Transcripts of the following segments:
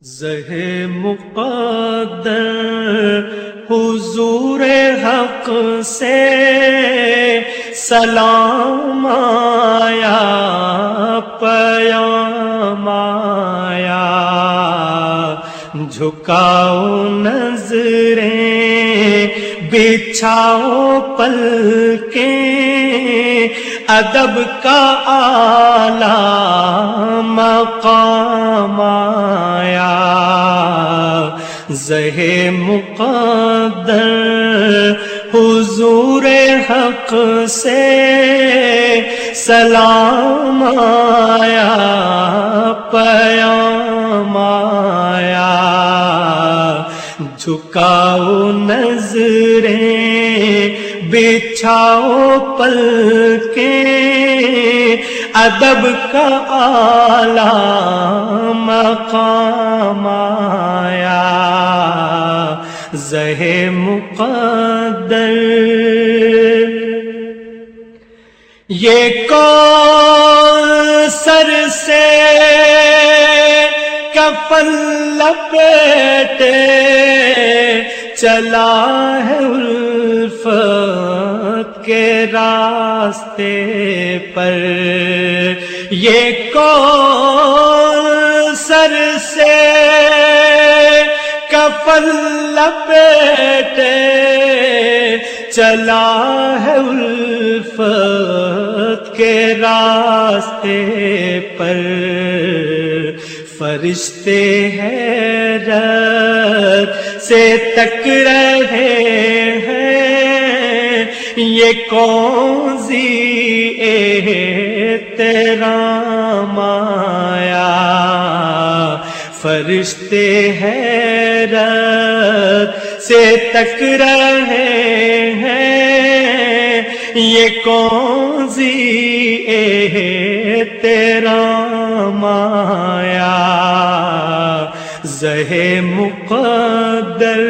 زہ مقدر حضور حق سے سلام آیا، پیام آیا، جھکاؤ نظریں بچھاؤ پلکیں، ادب کا اعلیٰ مقام آیا۔ زہ مقدر حضور حق سے سلام آیا، پیام آیا، جھکاؤ نظریں بچھاؤ پلکیں، ادب کا اعلیٰ مقام آیا۔ زہ مقدر یہ کوثر سے کفن لپیٹے چلا ہے الفت کے راستے پر، یہ کوثر سے کفن لپیٹے چلا ہے الفت کے راستے پر، فرشتے حیرت سے تک رہے ہیں، یہ کون سی احترام آیا۔ فرشتے حیرت سے تک رہے ہیں، یہ کون سی احترام آیا۔ زہ مقدر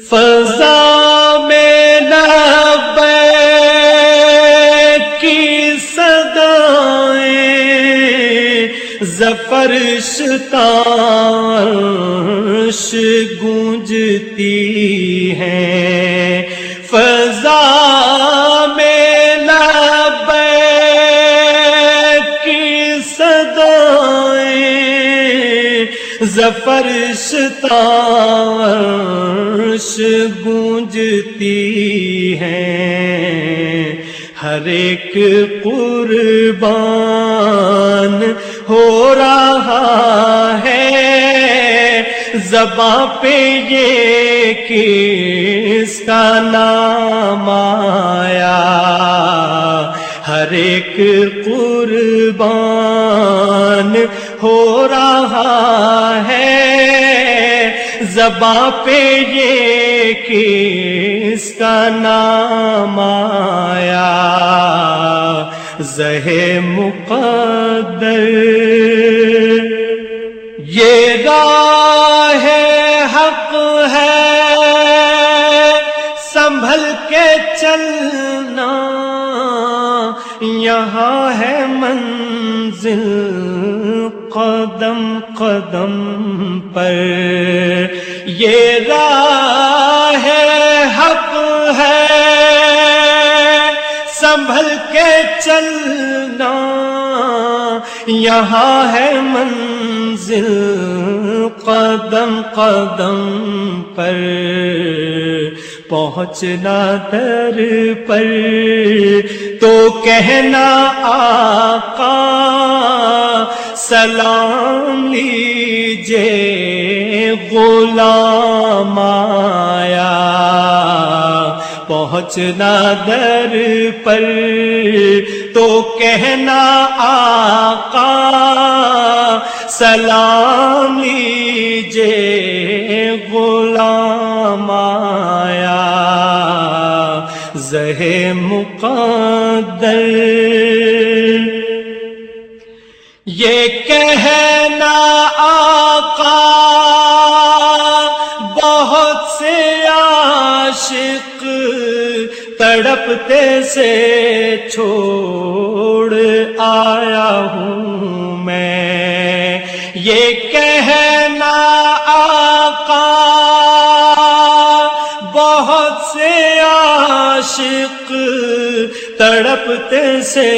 فضا میں لبیک کی صدائیں، زفرش تارش گونجتی ہیں، فضا میں لبیک کی صدائیں، زفرش تارش گونجتی ہیں، ہر ایک قربان ہو رہا ہے، زباں پہ یہ کس کا نام آیا۔ ہر ایک قربان ہو رہا ہے، زباں پہ یہ کس کا نام آیا۔ زہ مقدر یہ راہ حق ہے، سنبھل کے چلنا، یہاں ہے منزل قدم قدم پر، یہ راہ حق ہے، سنبھل کے چلنا، یہاں ہے منزل قدم قدم پر، پہنچنا در پر تو کہنا آقا سلام لیجے غلام آیا۔ پہنچنا در پر تو کہنا آقا سلام لیجے غلام آیا۔ زہ مقدر یہ کہنا آقا بہت سے عاشق تڑپتے سے چھوڑ آیا ہوں میں، یہ کہنا آقا بہت سے عاشق تڑپتے سے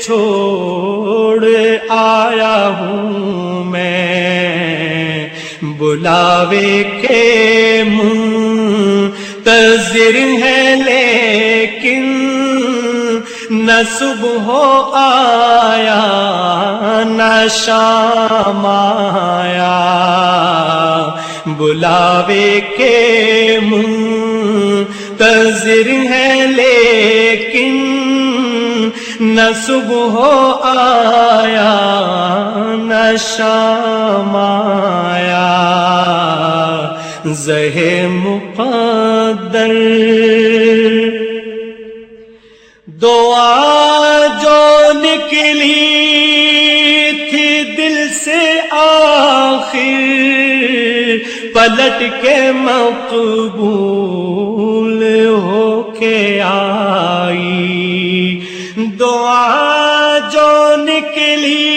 چھوڑ آیا ہوں میں، بلاوے کے منتظر ہے لیکن نہ صبح آیا نہ شام آیا، بلاوے کے منتظر ہے لیکن نہ صبح آیا نہ شام آیا، زہ مقدر دعا جو نکلی تھی دل سے آخر پلٹ کے مقبول ہو کے آئی، دعا جو نکلی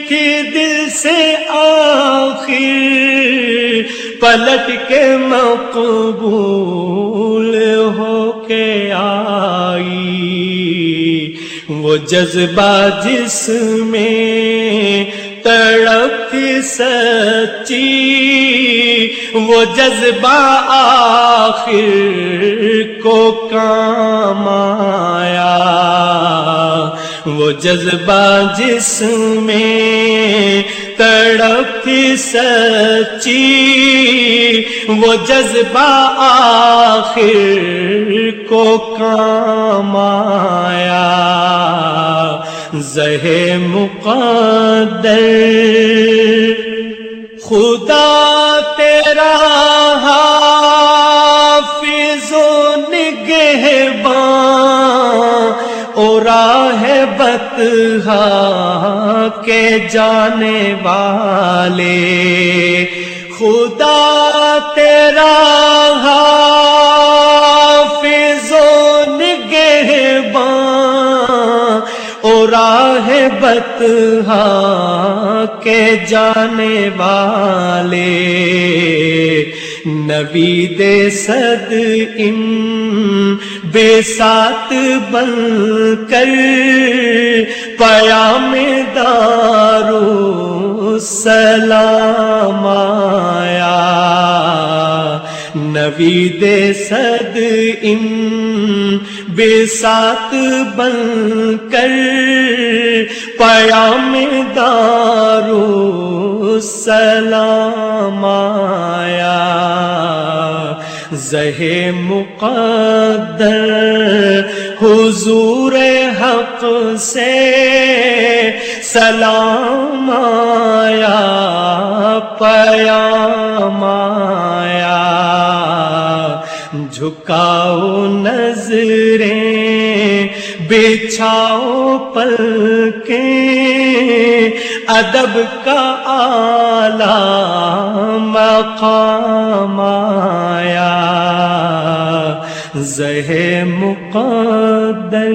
تھی دل سے آخر پلٹ کے مقبول ہو کے آئی، وہ جذبہ جس میں تڑپ تھی سچی وہ جذبہ آخر کو کام آیا، وہ جذبہ جس میں تڑپ تھی سچی وہ جذبہ آخر کو کام آیا، زہ مقدر خدا تیرا حافظ و نگہباں اور راہ بطحا کے جانے والے، خدا تیرا حافظ و نگہباں اور راہ بطحا کے جانے والے، نبی دے صد ان بے ساتھ بن کر پیام دارالسلام آیا، نبی دے صد ان بے ساتھ بن کر پیام دارالسلام آیا، زہ مقدر حضور حق سے سلام آیا پیام آیا، جھکاؤ نظریں بچھاؤ پلکیں ادب کا اعلیٰ مقام آیا، زہ مقدر